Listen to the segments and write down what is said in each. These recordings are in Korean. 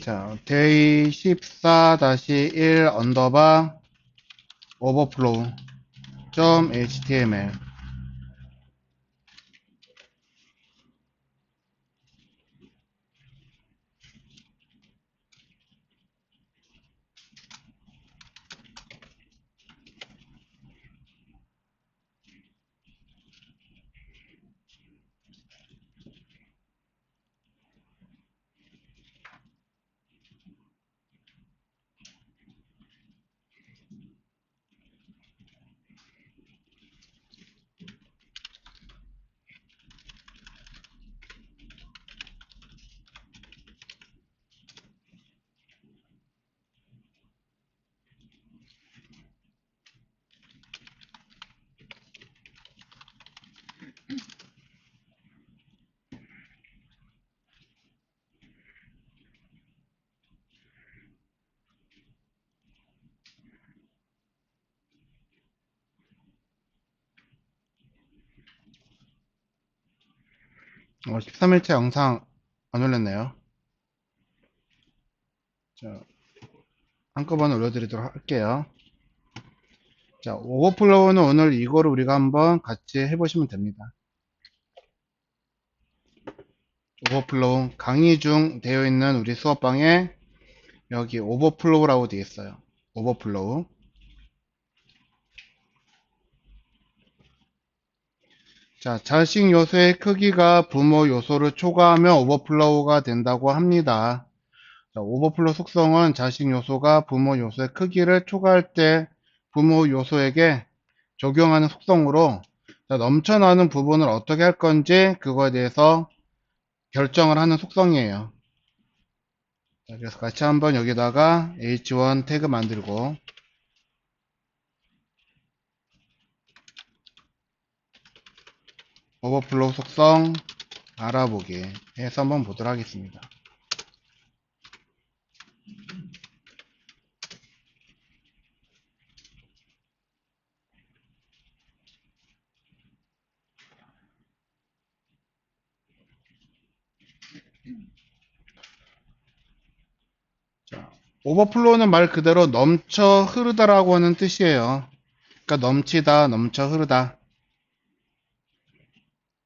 자, 데이 14-1 언더바 오버플로우 점 html. 어, 13일째 영상 안 올렸네요. 자, 한꺼번에 올려드리도록 할게요. 자, 오버플로우는 오늘 이거를 우리가 한번 같이 해보시면 됩니다. 오버플로우 강의 중 되어 있는 우리 수업방에 여기 오버플로우라고 되어 있어요. 오버플로우. 자, 자식 요소의 크기가 부모 요소를 초과하면 오버플로우가 된다고 합니다. 자, 오버플로우 속성은 자식 요소가 부모 요소의 크기를 초과할 때 부모 요소에게 적용하는 속성으로, 자, 넘쳐나는 부분을 어떻게 할 건지 그거에 대해서 결정을 하는 속성이에요. 자, 그래서 같이 한번 여기다가 h1 태그 만들고 오버플로우 속성 알아보기 해서 한번 보도록 하겠습니다. 자, 오버플로우는 말 그대로 넘쳐 흐르다라고 하는 뜻이에요. 그러니까 넘치다, 넘쳐 흐르다.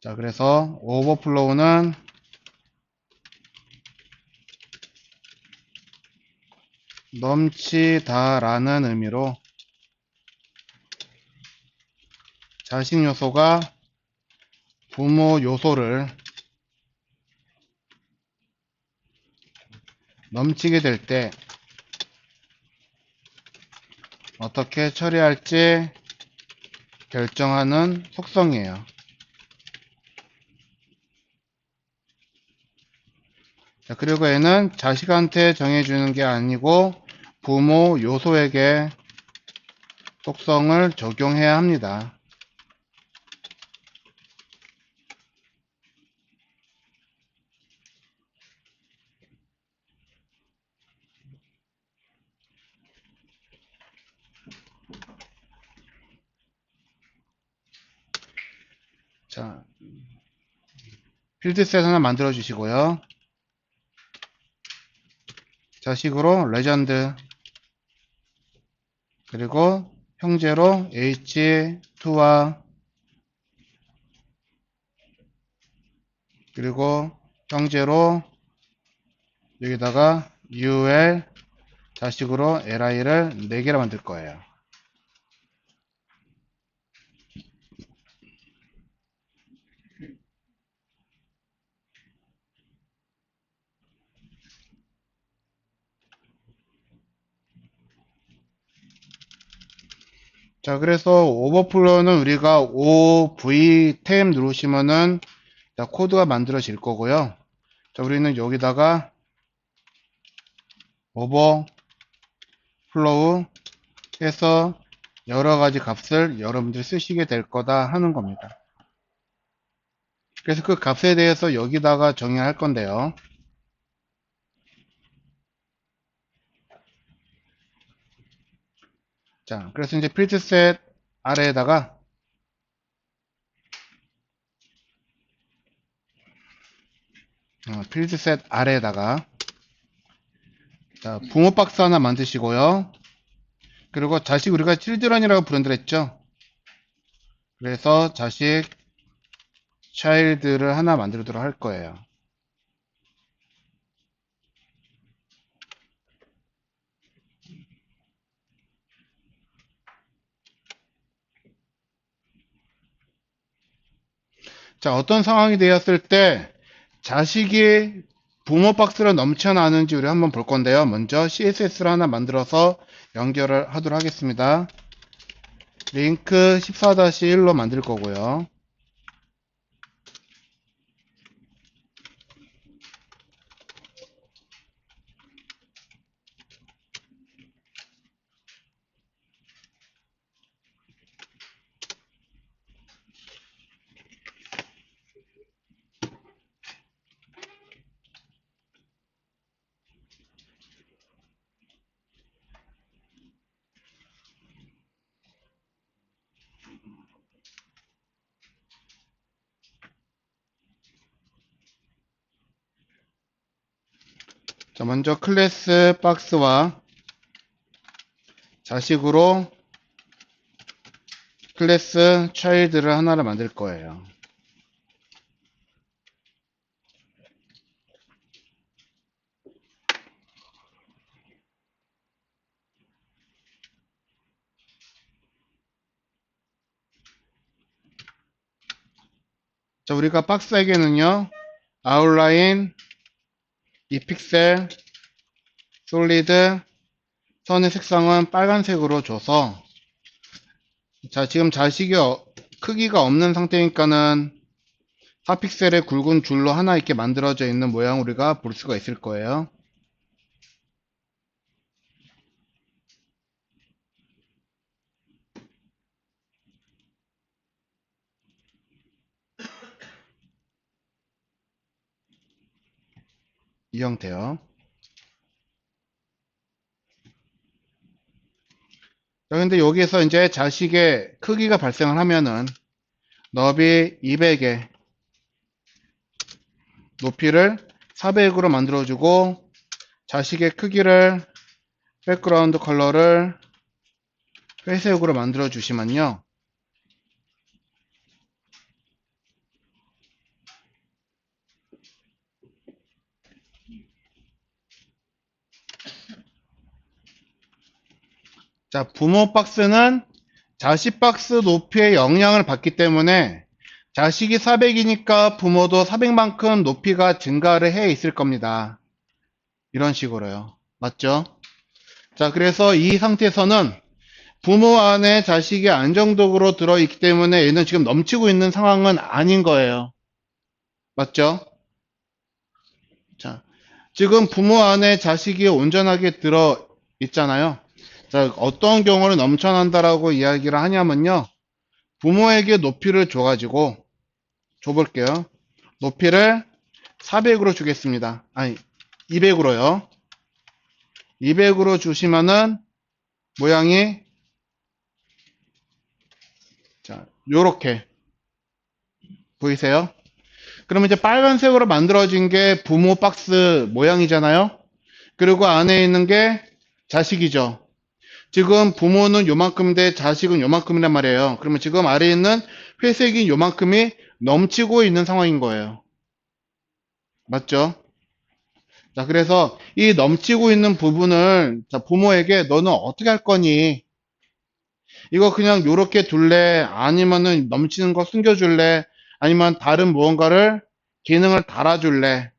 자, 그래서 오버플로우는 넘치다라는 의미로 자식 요소가 부모 요소를 넘치게 될 때 어떻게 처리할지 결정하는 속성이에요. 자, 그리고 얘는 자식한테 정해주는 게 아니고 부모 요소에게 속성을 적용해야 합니다. 자, 필드셋 하나 만들어 주시고요. 자식으로 레전드, 그리고 형제로 h2와 그리고 형제로 여기다가 ul 자식으로 li를 4개를 만들 거예요. 자, 그래서 오버플로우는 우리가 OV 탭 누르시면은 자, 코드가 만들어질 거고요. 자, 우리는 여기다가 오버플로우 해서 여러 가지 값을 여러분들이 쓰시게 될 거다 하는 겁니다. 그래서 그 값에 대해서 여기다가 정의할 건데요. 자, 그래서 이제 필드셋 아래에다가 필드셋 아래에다가 자, 부모 박스 하나 만드시고요. 그리고 자식 우리가 children이라고 부른다 했죠. 그래서 자식 child를 하나 만들도록 할 거예요. 자, 어떤 상황이 되었을 때 자식이 부모 박스로 넘쳐나는지 우리 한번 볼 건데요. 먼저 CSS를 하나 만들어서 연결을 하도록 하겠습니다. 링크 14-1로 만들 거고요. 자, 먼저 클래스 박스와 자식으로 클래스 child를 하나를 만들 거예요. 자, 우리가 박스에게는요, 아웃라인, 이 픽셀, 솔리드, 선의 색상은 빨간색으로 줘서, 자, 지금 자식이 크기가 없는 상태니까는 4픽셀의 굵은 줄로 하나 이렇게 만들어져 있는 모양 우리가 볼 수가 있을 거예요. 이 형태요. 자, 근데 여기에서 이제 자식의 크기가 발생을 하면은 너비 200에 높이를 400으로 만들어주고 자식의 크기를 백그라운드 컬러를 회색으로 만들어 주시면요. 자, 부모 박스는 자식 박스 높이의 영향을 받기 때문에 자식이 400이니까 부모도 400만큼 높이가 증가를 해 있을 겁니다. 이런 식으로요. 맞죠? 자, 그래서 이 상태에서는 부모 안에 자식이 안정적으로 들어있기 때문에 얘는 지금 넘치고 있는 상황은 아닌 거예요. 맞죠? 자, 지금 부모 안에 자식이 온전하게 들어 있잖아요. 자, 어떤 경우를 넘쳐난다라고 이야기를 하냐면요. 부모에게 높이를 줘가지고, 줘볼게요. 높이를 400으로 주겠습니다. 아니, 200으로요. 200으로 주시면은, 모양이, 자, 요렇게. 보이세요? 그러면 이제 빨간색으로 만들어진 게 부모 박스 모양이잖아요. 그리고 안에 있는 게 자식이죠. 지금 부모는 요만큼인데 자식은 요만큼이란 말이에요. 그러면 지금 아래에 있는 회색인 요만큼이 넘치고 있는 상황인 거예요. 맞죠? 자, 그래서 이 넘치고 있는 부분을 자, 부모에게 너는 어떻게 할 거니? 이거 그냥 요렇게 둘래? 아니면은 넘치는 거 숨겨줄래? 아니면 다른 무언가를 기능을 달아줄래?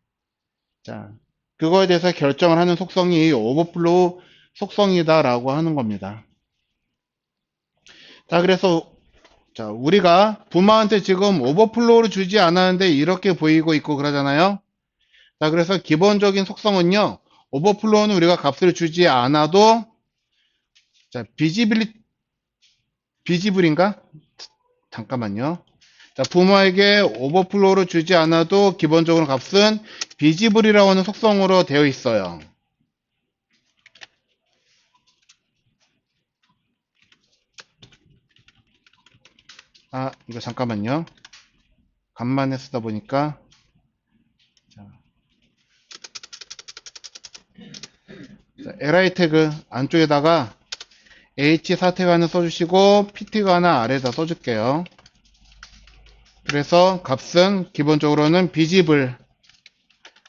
자, 그거에 대해서 결정을 하는 속성이 오버플로우 속성이다라고 하는 겁니다. 자, 그래서 자, 우리가 부모한테 지금 오버플로우를 주지 않았는데 이렇게 보이고 있고 그러잖아요. 자, 그래서 기본적인 속성은요. 오버플로우는 우리가 값을 주지 않아도 자, 비지블인가? 잠깐만요. 자, 부모에게 오버플로우를 주지 않아도 기본적으로 값은 비지블이라고 하는 속성으로 되어 있어요. 아, 이거 잠깐만요. 간만에 쓰다 보니까 자, li 태그 안쪽에다가 h4 태그 하나 써주시고 p 태그 하나 아래에다 써줄게요. 그래서 값은 기본적으로는 비지블,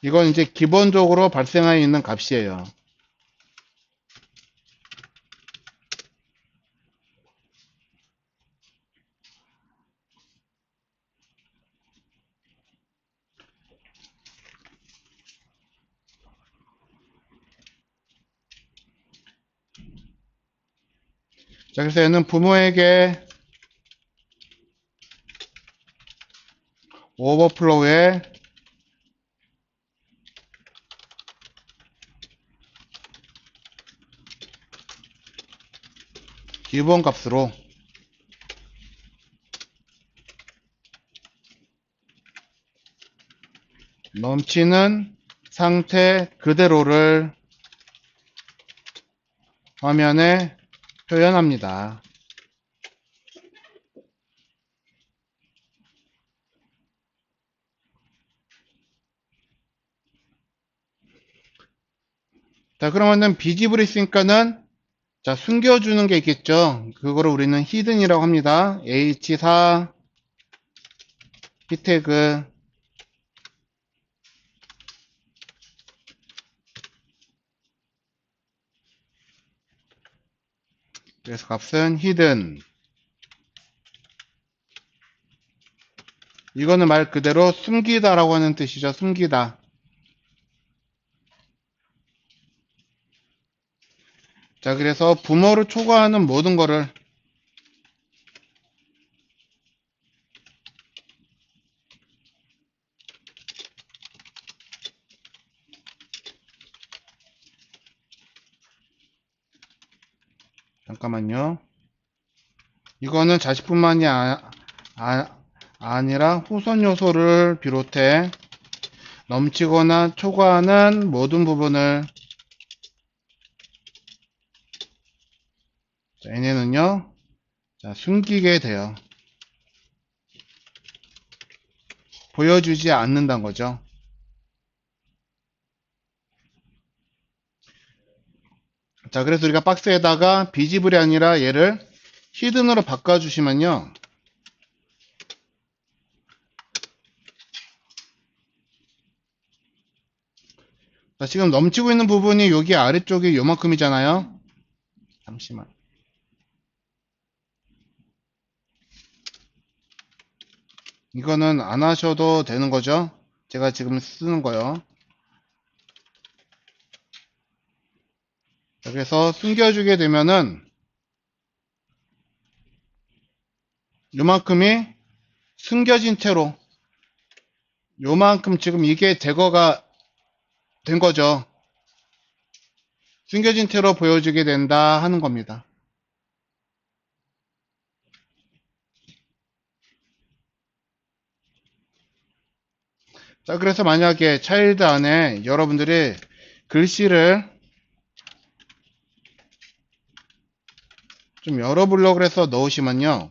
이건 이제 기본적으로 발생하여 있는 값이에요. 자, 그래서 얘는 부모에게 오버플로우의 기본값으로 넘치는 상태 그대로를 화면에 표현합니다. 자, 그러면은 비집을 있으니까는 자, 숨겨주는 게 있겠죠. 그거를 우리는 히든이라고 합니다. h4 p태그 그래서 값은 히든, 이거는 말 그대로 숨기다 라고 하는 뜻이죠. 숨기다. 자, 그래서 부모를 초과하는 모든 거를 잠깐만요. 이거는 자식뿐만이 아니라 후손 요소를 비롯해 넘치거나 초과하는 모든 부분을 자, 얘네는요. 자, 숨기게 돼요. 보여주지 않는다는 거죠. 자, 그래서 우리가 박스에다가 비지블이 아니라 얘를 히든으로 바꿔주시면요. 자, 지금 넘치고 있는 부분이 여기 아래쪽이 요만큼이잖아요. 잠시만. 이거는 안 하셔도 되는 거죠. 제가 지금 쓰는 거요. 자, 그래서 숨겨주게 되면은 요만큼이 숨겨진 채로 요만큼 지금 이게 제거가 된 거죠. 숨겨진 채로 보여주게 된다 하는 겁니다. 자, 그래서 만약에 차일드 안에 여러분들이 글씨를 좀 열어보려고 해서 넣으시면요.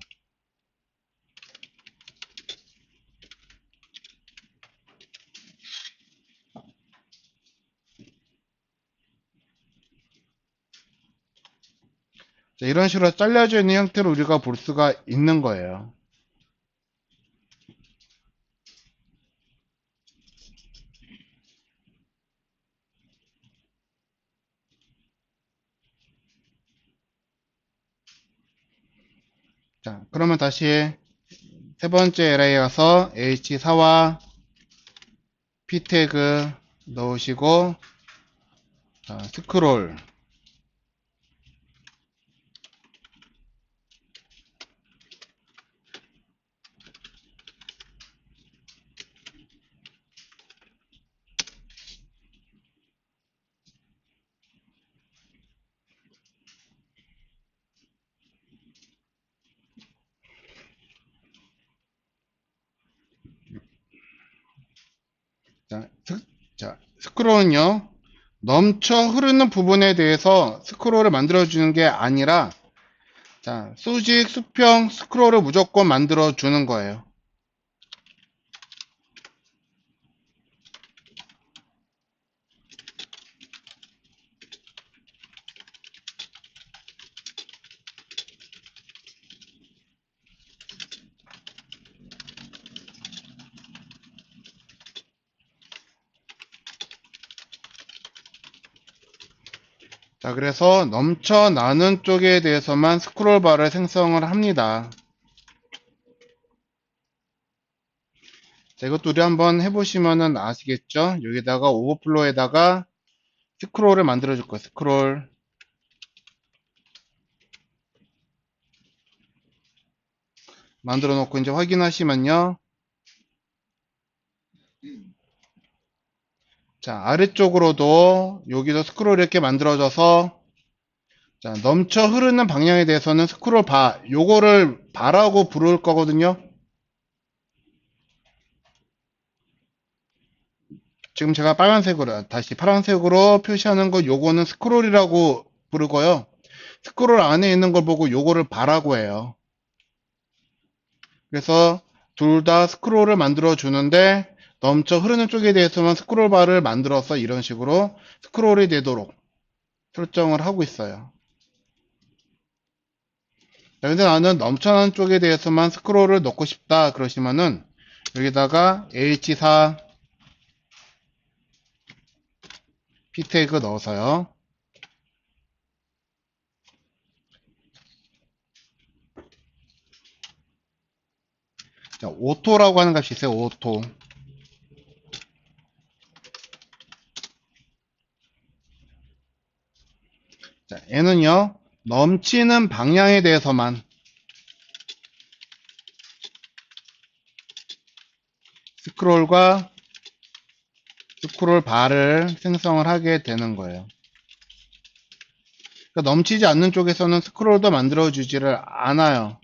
자, 이런 식으로 잘려져 있는 형태로 우리가 볼 수가 있는 거예요. 자, 그러면 다시 세 번째 LA에 가서 H4와 P 태그 넣으시고, 자, 스크롤. 자, 스크롤은요, 넘쳐 흐르는 부분에 대해서 스크롤을 만들어주는 게 아니라, 자, 수직, 수평 스크롤을 무조건 만들어주는 거예요. 자, 그래서 넘쳐나는 쪽에 대해서만 스크롤바를 생성을 합니다. 자, 이것도 우리 한번 해보시면은 아시겠죠? 여기다가 오버플로에다가 스크롤을 만들어 줄 거예요. 스크롤. 만들어 놓고 이제 확인하시면요. 자, 아래쪽으로도 여기도 스크롤 이렇게 만들어져서 자, 넘쳐 흐르는 방향에 대해서는 스크롤 바, 요거를 바라고 부를 거거든요. 지금 제가 빨간색으로, 다시 파란색으로 표시하는 거 요거는 스크롤이라고 부르고요. 스크롤 안에 있는 걸 보고 요거를 바라고 해요. 그래서 둘 다 스크롤을 만들어 주는데 넘쳐 흐르는 쪽에 대해서만 스크롤 바를 만들어서 이런 식으로 스크롤이 되도록 설정을 하고 있어요. 자, 근데 나는 넘쳐나는 쪽에 대해서만 스크롤을 넣고 싶다 그러시면은 여기다가 H4 P 태그 넣어서요. 자, 오토라고 하는 값이 있어요. 오토. 자, 얘는요. 넘치는 방향에 대해서만 스크롤과 스크롤 바를 생성을 하게 되는 거예요. 그러니까 넘치지 않는 쪽에서는 스크롤도 만들어 주지를 않아요.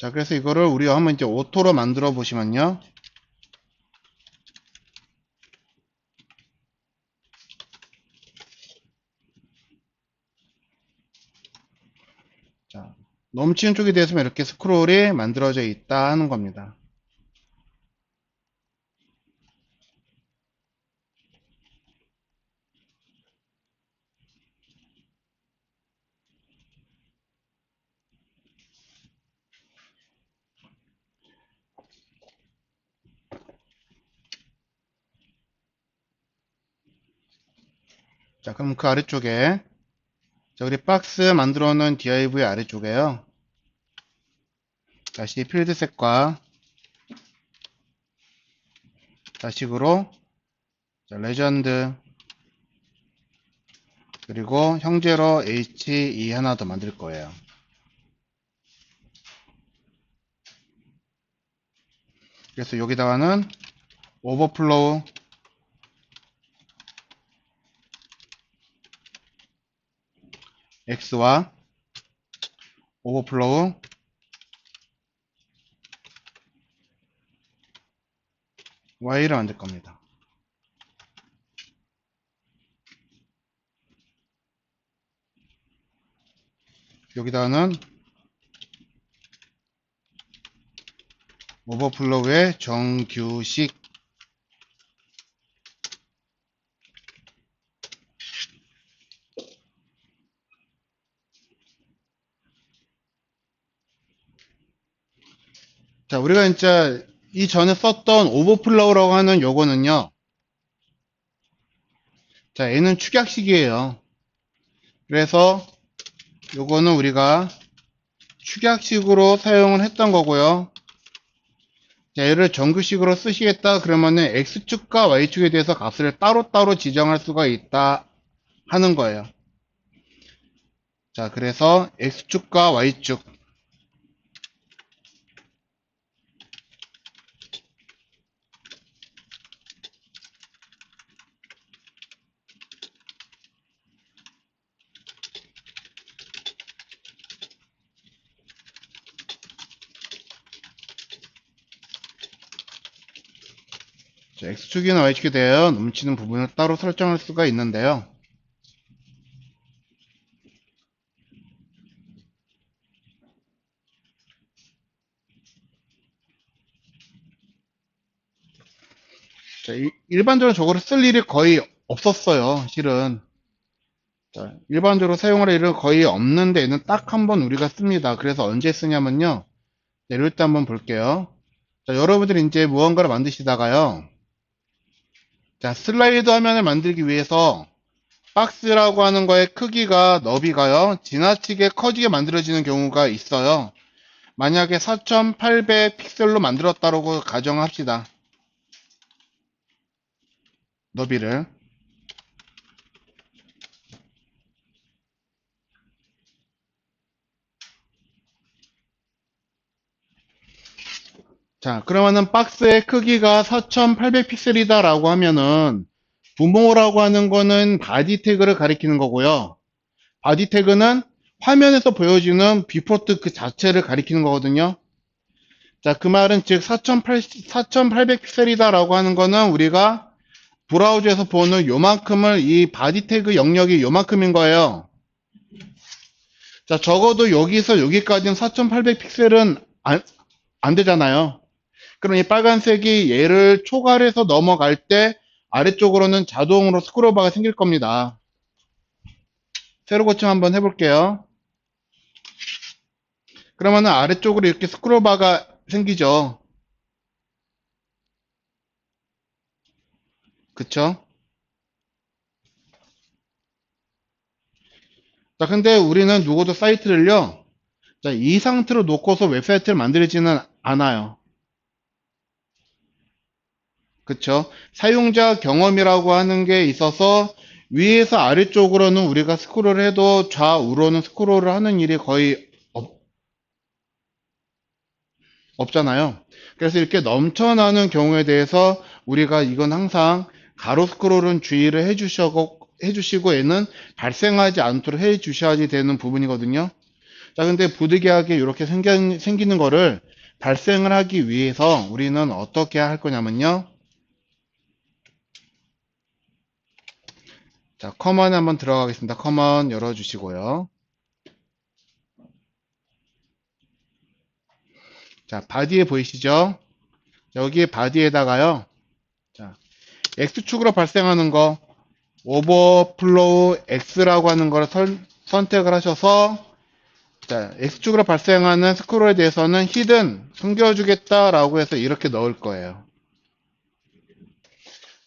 자, 그래서 이거를 우리가 한번 이제 오토로 만들어 보시면요. 자, 넘치는 쪽에 대해서만 이렇게 스크롤이 만들어져 있다 하는 겁니다. 자, 그럼 그 아래쪽에 자, 우리 박스 만들어 놓은 div 아래쪽에요. 다시 필드셋과 자식으로 자, 레전드 그리고 형제로 he 하나 더 만들 거예요. 그래서 여기다가는 오버플로우 x와 오버플로우 y를 만들 겁니다. 여기다가는 오버플로우의 정규식 자, 우리가 진짜 이전에 썼던 오버플로우라고 하는 요거는요. 자, 얘는 축약식이에요. 그래서 요거는 우리가 축약식으로 사용을 했던 거고요. 자, 얘를 정규식으로 쓰시겠다 그러면은 X축과 Y축에 대해서 값을 따로따로 지정할 수가 있다 하는 거예요. 자, 그래서 X축과 Y축 자, X축이나 Y축에 대한 넘치는 부분을 따로 설정할 수가 있는데요. 자, 일반적으로 저거를 쓸 일이 거의 없었어요, 실은. 자, 일반적으로 사용할 일은 거의 없는데 얘는 딱 한 번 우리가 씁니다. 그래서 언제 쓰냐면요. 네, 이럴 때 한번 볼게요. 자, 여러분들이 이제 무언가를 만드시다가요. 자, 슬라이드 화면을 만들기 위해서 박스라고 하는 거의 크기가, 너비가요, 지나치게 커지게 만들어지는 경우가 있어요. 만약에 4800 픽셀로 만들었다고 가정합시다. 너비를. 자, 그러면은 박스의 크기가 4800 픽셀이다 라고 하면은 부모라고 하는 거는 바디 태그를 가리키는 거고요. 바디 태그는 화면에서 보여주는 비포트 그 자체를 가리키는 거거든요. 자, 그 말은 즉 4800 픽셀이다 라고 하는 거는 우리가 브라우저에서 보는 요만큼을 이 바디 태그 영역이 요만큼인 거예요. 자, 적어도 여기서 여기까지는 4800 픽셀은 안 되잖아요. 그럼 이 빨간색이 얘를 초과해서 넘어갈 때 아래쪽으로는 자동으로 스크롤바가 생길 겁니다. 새로 고침 한번 해볼게요. 그러면은 아래쪽으로 이렇게 스크롤바가 생기죠. 그쵸? 자, 근데 우리는 누구도 사이트를요, 자, 이 상태로 놓고서 웹사이트를 만들지는 않아요. 그쵸? 사용자 경험이라고 하는 게 있어서 위에서 아래쪽으로는 우리가 스크롤을 해도 좌우로는 스크롤을 하는 일이 거의 없잖아요. 그래서 이렇게 넘쳐나는 경우에 대해서 우리가 이건 항상 가로 스크롤은 주의를 해주시고 얘는 발생하지 않도록 해주셔야 되는 부분이거든요. 자, 근데 부득이하게 이렇게 생기는 거를 발생을 하기 위해서 우리는 어떻게 할 거냐면요. 자, 커먼에 한번 들어가겠습니다. 커먼 열어주시고요. 자, 바디에 보이시죠? 여기 바디에다가요. 자, X축으로 발생하는 거, 오버플로우 X라고 하는 걸 선택을 하셔서, 자, X축으로 발생하는 스크롤에 대해서는 히든 숨겨주겠다라고 해서 이렇게 넣을 거예요.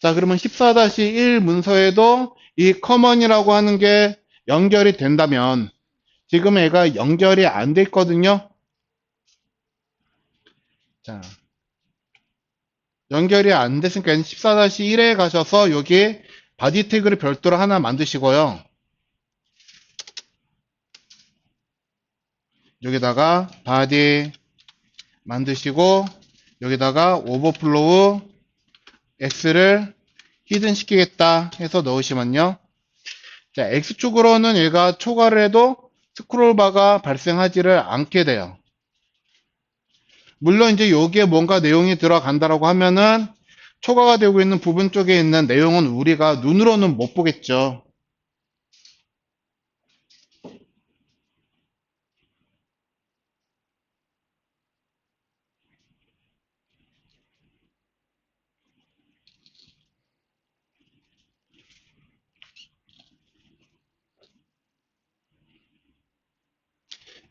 자, 그러면 14-1 문서에도 이 커먼이라고 하는 게 연결이 된다면, 지금 얘가 연결이 안 돼 있거든요. 자, 연결이 안 됐으니까 14-1에 가셔서 여기 바디 태그를 별도로 하나 만드시고요. 여기다가 바디 만드시고 여기다가 오버플로우 X를 히든 시키겠다 해서 넣으시면요. 자, X축으로는 얘가 초과를 해도 스크롤바가 발생하지를 않게 돼요. 물론 이제 여기에 뭔가 내용이 들어간다라고 하면은 초과가 되고 있는 부분 쪽에 있는 내용은 우리가 눈으로는 못 보겠죠.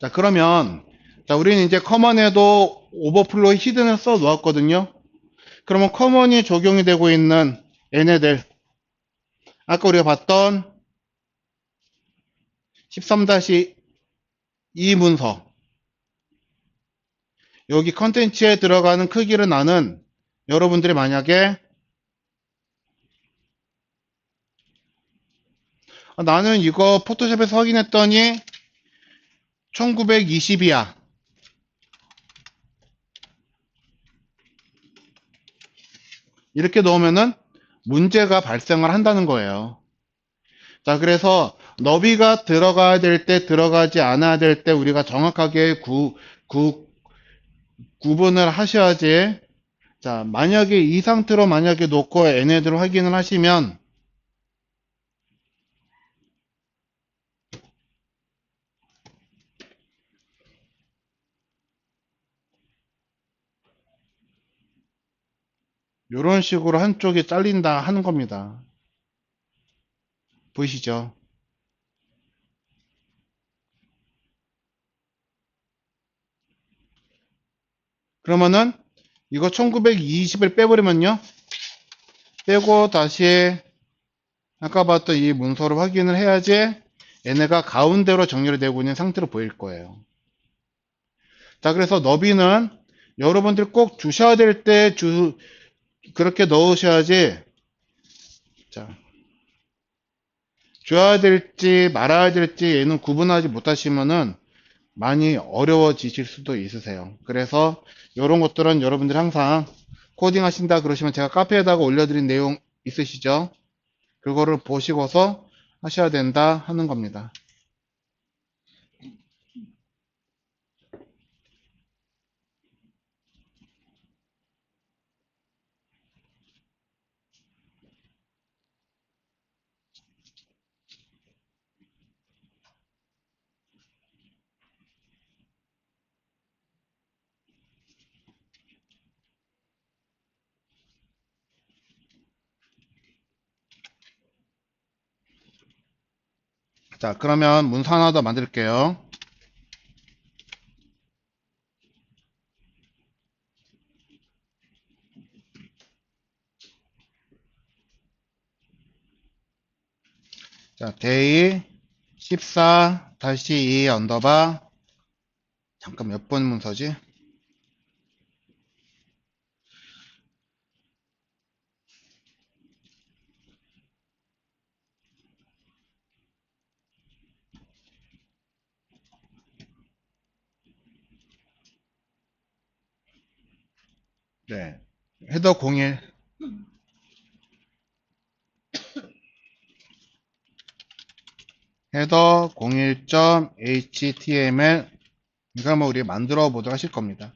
자, 그러면 자, 우리는 이제 커먼에도 오버플로우 히든을 써 놓았거든요. 그러면 커먼이 적용이 되고 있는 얘네들 아까 우리가 봤던 13-2 문서 여기 컨텐츠에 들어가는 크기를 나는 여러분들이 만약에 나는 이거 포토샵에서 확인했더니 1920이야 이렇게 넣으면은 문제가 발생을 한다는 거예요. 자, 그래서 너비가 들어가야 될 때 들어가지 않아야 될 때 우리가 정확하게 구분을 하셔야지. 자, 만약에 이 상태로 만약에 놓고 얘네들 확인을 하시면 이런 식으로 한쪽이 잘린다 하는 겁니다. 보이시죠? 그러면은 이거 1920을 빼버리면요. 빼고 다시 아까 봤던 이 문서를 확인을 해야지 얘네가 가운데로 정렬이 되고 있는 상태로 보일 거예요. 자, 그래서 너비는 여러분들 꼭 주셔야 될 때 그렇게 넣으셔야지. 자, 줘야 될지 말아야 될지 얘는 구분하지 못하시면은 많이 어려워지실 수도 있으세요. 그래서 이런 것들은 여러분들이 항상 코딩 하신다 그러시면 제가 카페에다가 올려드린 내용 있으시죠? 그거를 보시고서 하셔야 된다 하는 겁니다. 자, 그러면 문서 하나 더 만들게요. 자, 데이 14-2 언더바 잠깐 몇 번 문서지? 네. 헤더 01 헤더 01.html 이거 한번 우리 만들어 보도록 하실 겁니다.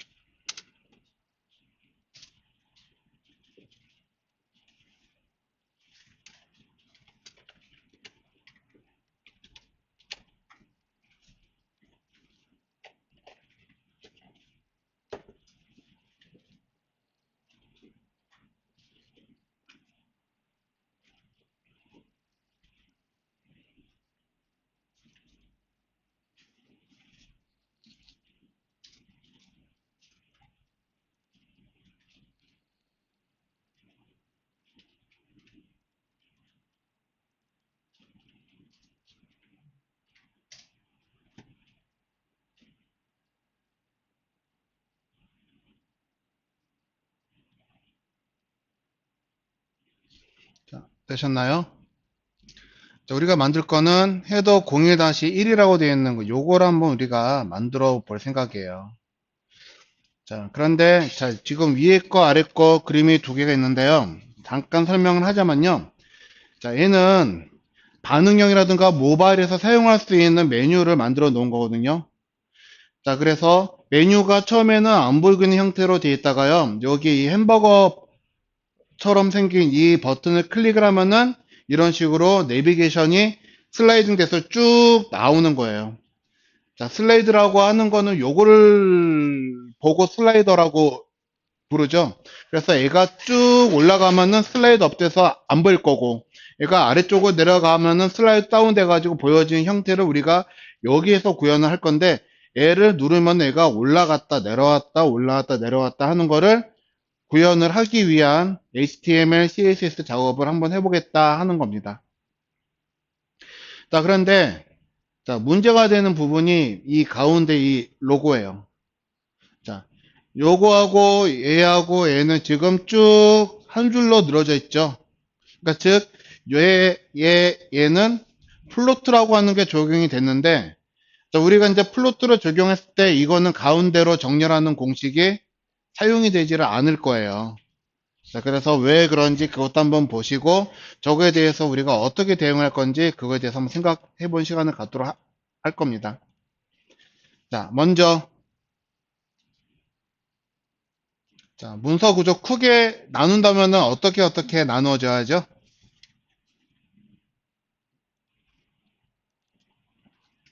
자, 되셨나요? 자, 우리가 만들 거는 헤더 01-1이라고 되어 있는 거 요걸 한번 우리가 만들어 볼 생각이에요. 자, 그런데 자, 지금 위에 거 아래 거 그림이 두 개가 있는데요. 잠깐 설명을 하자면요. 자, 얘는 반응형이라든가 모바일에서 사용할 수 있는 메뉴를 만들어 놓은 거거든요. 자, 그래서 메뉴가 처음에는 안 보이는 형태로 되어 있다가요. 여기 이 햄버거처럼 생긴 이 버튼을 클릭을 하면은 이런 식으로 내비게이션이 슬라이딩 돼서 쭉 나오는 거예요. 자, 슬라이드라고 하는 거는 요거를 보고 슬라이더라고 부르죠. 그래서 얘가 쭉 올라가면은 슬라이드 업돼서 안 보일 거고, 얘가 아래쪽으로 내려가면은 슬라이드 다운 돼가지고 보여지는 형태를 우리가 여기에서 구현을 할 건데, 얘를 누르면 얘가 올라갔다 내려왔다 올라갔다 내려왔다 하는 거를 구현을 하기 위한 HTML, CSS 작업을 한번 해보겠다 하는 겁니다. 자, 그런데 자, 문제가 되는 부분이 이 가운데 이 로고예요. 자, 요거하고 얘하고 얘는 지금 쭉 한 줄로 늘어져 있죠. 그러니까 즉, 얘는 플로트라고 하는 게 적용이 됐는데, 자, 우리가 이제 플로트로 적용했을 때 이거는 가운데로 정렬하는 공식이 사용이 되지를 않을 거예요. 자, 그래서 왜 그런지 그것도 한번 보시고, 저거에 대해서 우리가 어떻게 대응할 건지 그거에 대해서 한번 생각해 본 시간을 갖도록 할 겁니다. 자, 먼저 자, 문서 구조 크게 나눈다면 어떻게 나누어져야죠?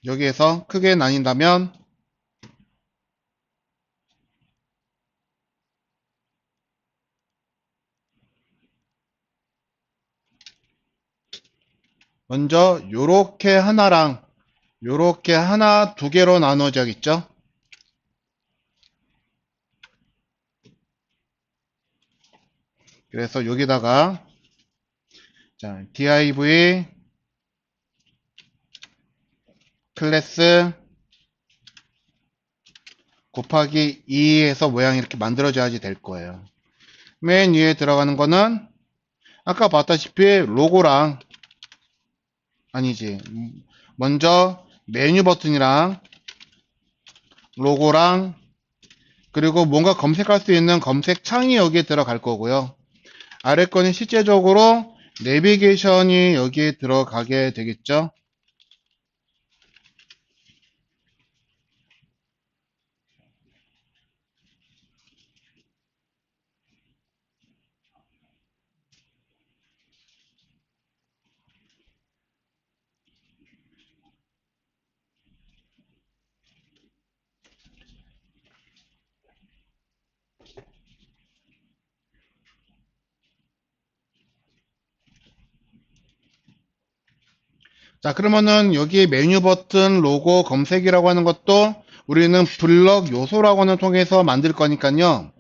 여기에서 크게 나뉜다면 먼저 요렇게 하나랑 요렇게 하나 두 개로 나눠져야겠죠. 그래서 여기다가 자 div 클래스 곱하기 2에서 모양이 이렇게 만들어져야지 될 거예요. 맨 위에 들어가는 거는 아까 봤다시피 로고랑 아니지 먼저 메뉴 버튼이랑 로고랑 그리고 뭔가 검색할 수 있는 검색 창이 여기에 들어갈 거고요. 아래 거는 실제적으로 내비게이션이 여기에 들어가게 되겠죠. 자, 그러면은 여기 메뉴 버튼 로고 검색이라고 하는 것도 우리는 블럭 요소라고 하는 통해서 만들 거니까요.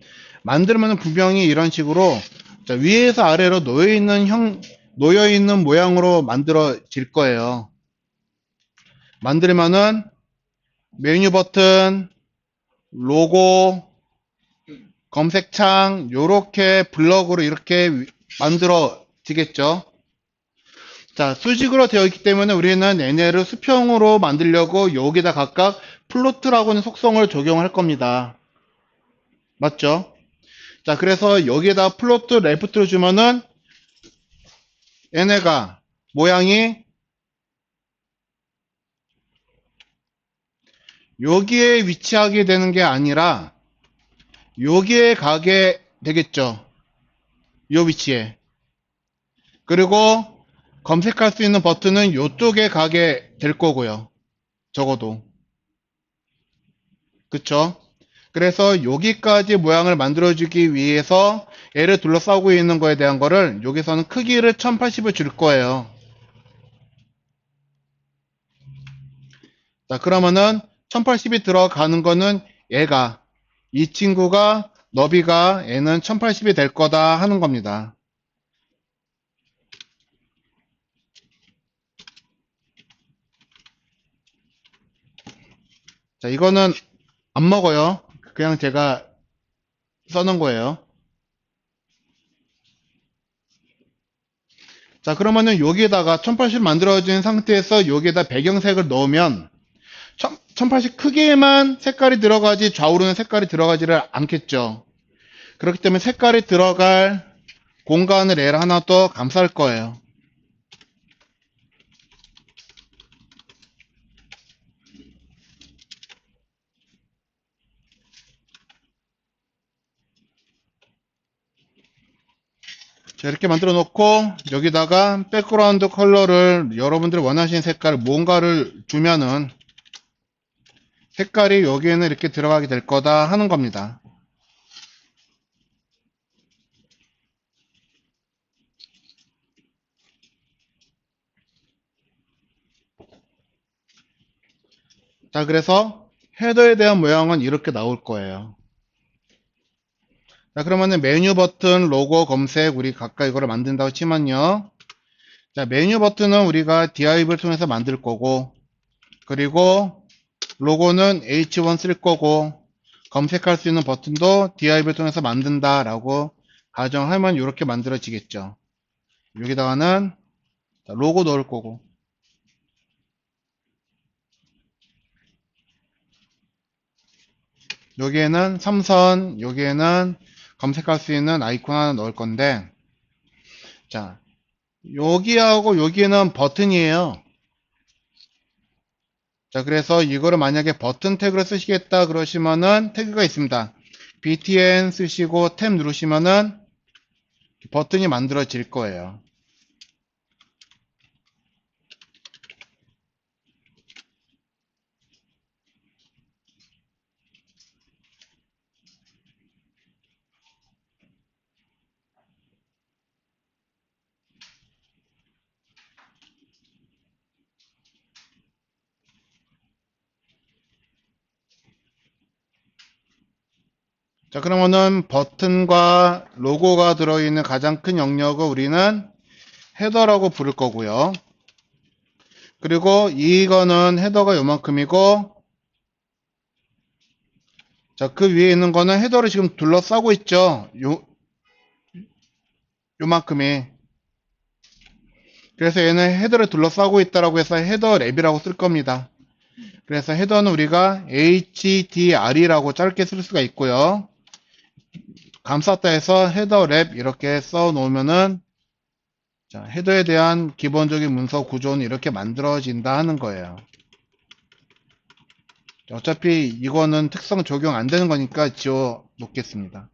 만들면 분명히 이런 식으로 자, 위에서 아래로 놓여 있는 모양으로 만들어질 거예요. 만들면은 메뉴 버튼, 로고, 검색창 요렇게 블럭으로 이렇게 만들어지겠죠. 자, 수직으로 되어 있기 때문에 우리는 얘네를 수평으로 만들려고 여기다 각각 플로트라고 하는 속성을 적용할 겁니다. 맞죠? 자, 그래서 여기에다 플로트 레프트를 주면은 얘네가 모양이 여기에 위치하게 되는 게 아니라 여기에 가게 되겠죠. 요 위치에. 그리고 검색할 수 있는 버튼은 요쪽에 가게 될 거고요. 적어도. 그쵸? 그래서 여기까지 모양을 만들어주기 위해서 얘를 둘러싸고 있는 거에 대한 거를 여기서는 크기를 1080을 줄 거예요. 자, 그러면은 1080이 들어가는 거는 얘가 이 친구가 너비가 얘는 1080이 될 거다 하는 겁니다. 자, 이거는 안 먹어요. 그냥 제가 써놓은 거예요. 자, 그러면은 여기에다가 1080 만들어진 상태에서 여기에다 배경색을 넣으면 1080 크기에만 색깔이 들어가지 좌우로는 색깔이 들어가지를 않겠죠. 그렇기 때문에 색깔이 들어갈 공간을 얘를 하나 더 감쌀 거예요. 자, 이렇게 만들어 놓고 여기다가 백그라운드 컬러를 여러분들이 원하시는 색깔 뭔가를 주면은 색깔이 여기에는 이렇게 들어가게 될 거다 하는 겁니다. 자, 그래서 헤더에 대한 모양은 이렇게 나올 거예요. 자, 그러면은 메뉴 버튼, 로고, 검색 우리 각각 이거를 만든다고 치면요. 자, 메뉴 버튼은 우리가 div를 통해서 만들 거고 그리고 로고는 H1 쓸 거고 검색할 수 있는 버튼도 div를 통해서 만든다라고 가정하면 이렇게 만들어지겠죠. 여기다가는 로고 넣을 거고 여기에는 삼선, 여기에는 검색할 수 있는 아이콘 하나 넣을 건데 자, 여기하고 여기에는 버튼이에요. 자, 그래서 이거를 만약에 버튼 태그를 쓰시겠다 그러시면은 태그가 있습니다. btn 쓰시고 탭 누르시면은 버튼이 만들어질 거예요. 자, 그러면은 버튼과 로고가 들어있는 가장 큰 영역을 우리는 헤더라고 부를 거고요. 그리고 이거는 헤더가 요만큼이고, 자, 그 위에 있는 거는 헤더를 지금 둘러싸고 있죠. 요만큼이. 그래서 얘는 헤더를 둘러싸고 있다라고 해서 헤더 랩이라고 쓸 겁니다. 그래서 헤더는 우리가 HDR이라고 짧게 쓸 수가 있고요. 감쌌다 해서 헤더 랩 이렇게 써 놓으면은, 자, 헤더에 대한 기본적인 문서 구조는 이렇게 만들어진다 하는 거예요. 어차피 이거는 특성 적용 안 되는 거니까 지워 놓겠습니다.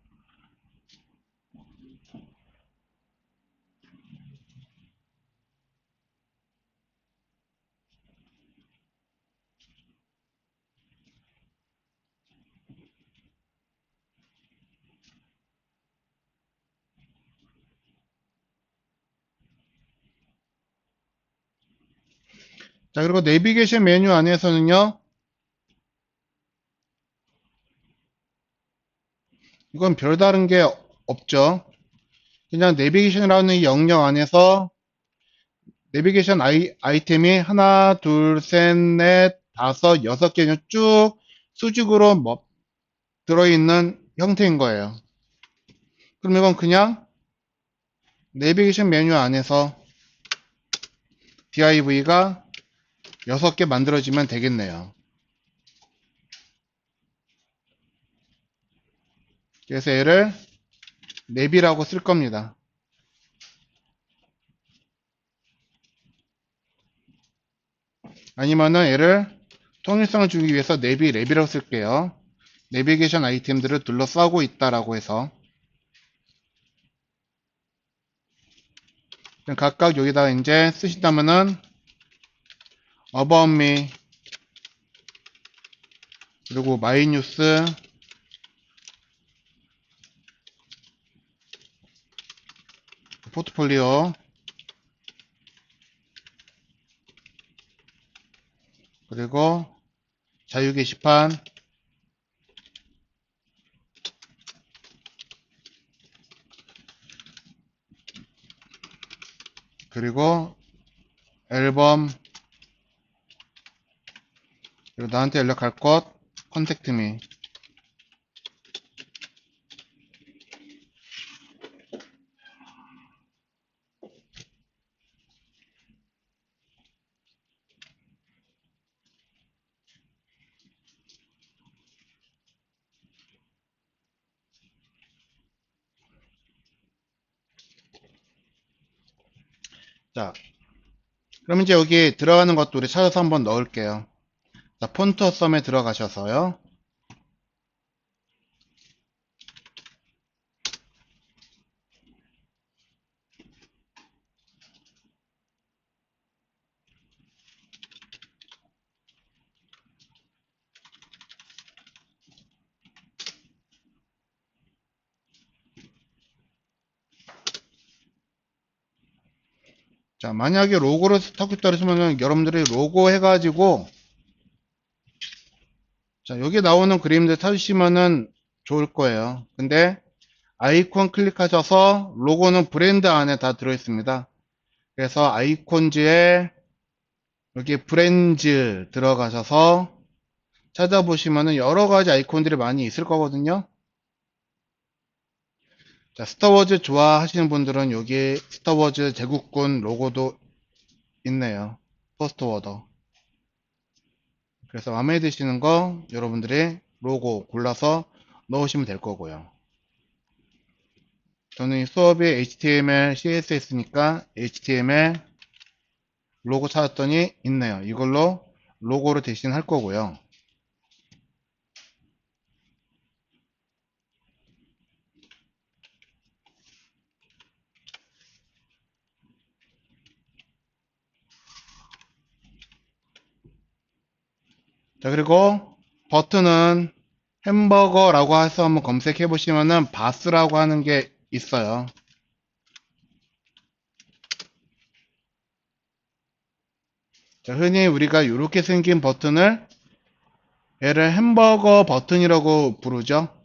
자, 그리고 내비게이션 메뉴 안에서는요, 이건 별다른 게 없죠. 그냥 내비게이션이라는 이 영역 안에서 내비게이션 아이템이 하나, 둘, 셋, 넷, 다섯, 여섯 개는 쭉 수직으로 들어있는 형태인 거예요. 그럼 이건 그냥 내비게이션 메뉴 안에서 div가 6개 만들어지면 되겠네요. 그래서 얘를 랩이라고 쓸 겁니다. 아니면은 얘를 통일성을 주기 위해서 랩이라고 쓸게요. 내비게이션 아이템들을 둘러싸고 있다라고 해서 각각 여기다가 이제 쓰신다면은 about me 그리고 my news 포트폴리오 그리고 자유 게시판 그리고 앨범 그리고 나한테 연락할 것 컨택트 미 자, 그럼 이제 여기 들어가는 것도 우리 찾아서 한번 넣을게요. 자, 폰트 썸에 들어가셔서요. 자, 만약에 로고를 타고 있다 그러시면은 여러분들이 로고 해가지고 자, 여기 나오는 그림들 찾으시면은 좋을 거예요. 근데 아이콘 클릭하셔서 로고는 브랜드 안에 다 들어있습니다. 그래서 아이콘즈에 여기 브랜즈 들어가셔서 찾아보시면은 여러 가지 아이콘들이 많이 있을 거거든요. 자, 스타워즈 좋아하시는 분들은 여기 스타워즈 제국군 로고도 있네요. 퍼스트워더. 그래서 마음에 드시는 거 여러분들이 로고 골라서 넣으시면 될 거고요. 저는 이 수업이 HTML, CSS니까 HTML 로고 찾았더니 있네요. 이걸로 로고를 대신 할 거고요. 자, 그리고 버튼은 햄버거라고 해서 한번 검색해 보시면은 바스라고 하는 게 있어요. 자, 흔히 우리가 이렇게 생긴 버튼을 얘를 햄버거 버튼이라고 부르죠.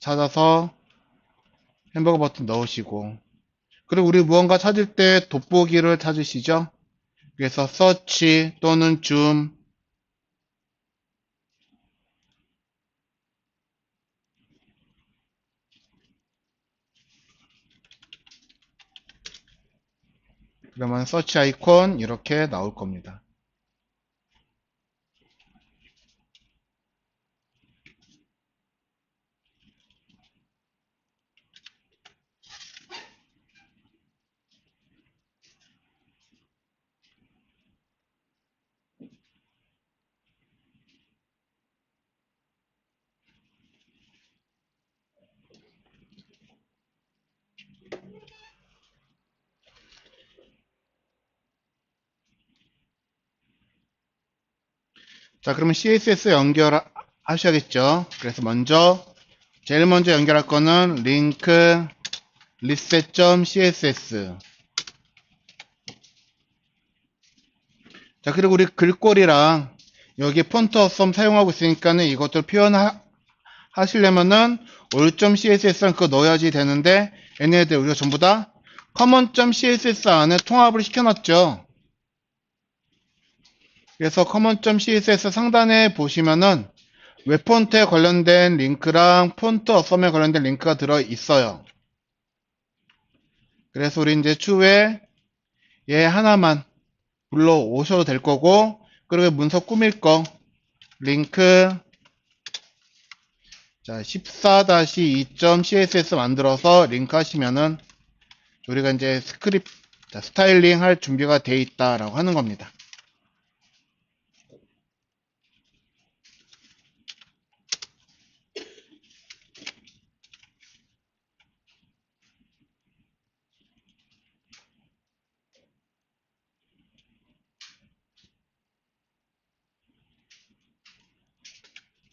찾아서 햄버거 버튼 넣으시고, 그리고 우리 무언가 찾을 때 돋보기를 찾으시죠? 그래서 서치 또는 줌, 그러면 서치 아이콘 이렇게 나올 겁니다. 자, 그러면 CSS 연결하셔야겠죠? 그래서 제일 먼저 연결할 거는 link reset.css. 자, 그리고 우리 글꼴이랑 여기 폰트 어썸 사용하고 있으니까는 이것들 표현하시려면은 all.css랑 그거 넣어야지 되는데, 얘네들 우리가 전부 다 common.css 안에 통합을 시켜놨죠. 그래서 common.css 상단에 보시면은 웹폰트에 관련된 링크랑 폰트 어썸에 관련된 링크가 들어 있어요. 그래서 우리 이제 추후에 얘 하나만 불러오셔도 될 거고, 그리고 문서 꾸밀 거 링크, 자 14-2.css 만들어서 링크 하시면은 우리가 이제 스타일링 할 준비가 돼 있다라고 하는 겁니다.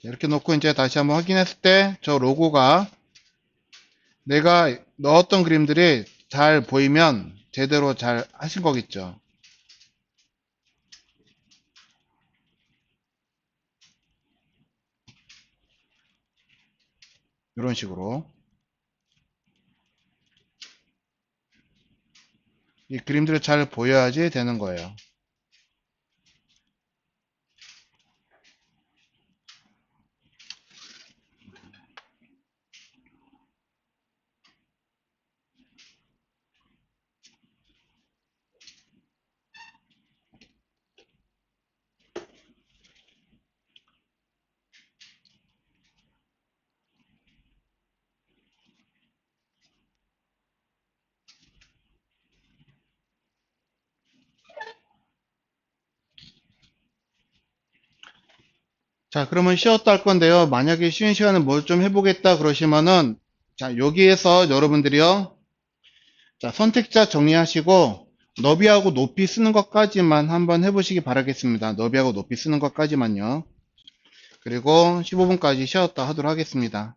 이렇게 놓고 이제 다시 한번 확인했을 때 저 로고가 내가 넣었던 그림들이 잘 보이면 제대로 잘 하신 거겠죠. 이런 식으로 이 그림들이 잘 보여야지 되는 거예요. 자, 그러면 쉬었다 할 건데요. 만약에 쉬는 시간에 뭘 좀 해보겠다 그러시면은, 자, 여기에서 여러분들이요. 자, 선택자 정리하시고, 너비하고 높이 쓰는 것까지만 한번 해보시기 바라겠습니다. 너비하고 높이 쓰는 것까지만요. 그리고 15분까지 쉬었다 하도록 하겠습니다.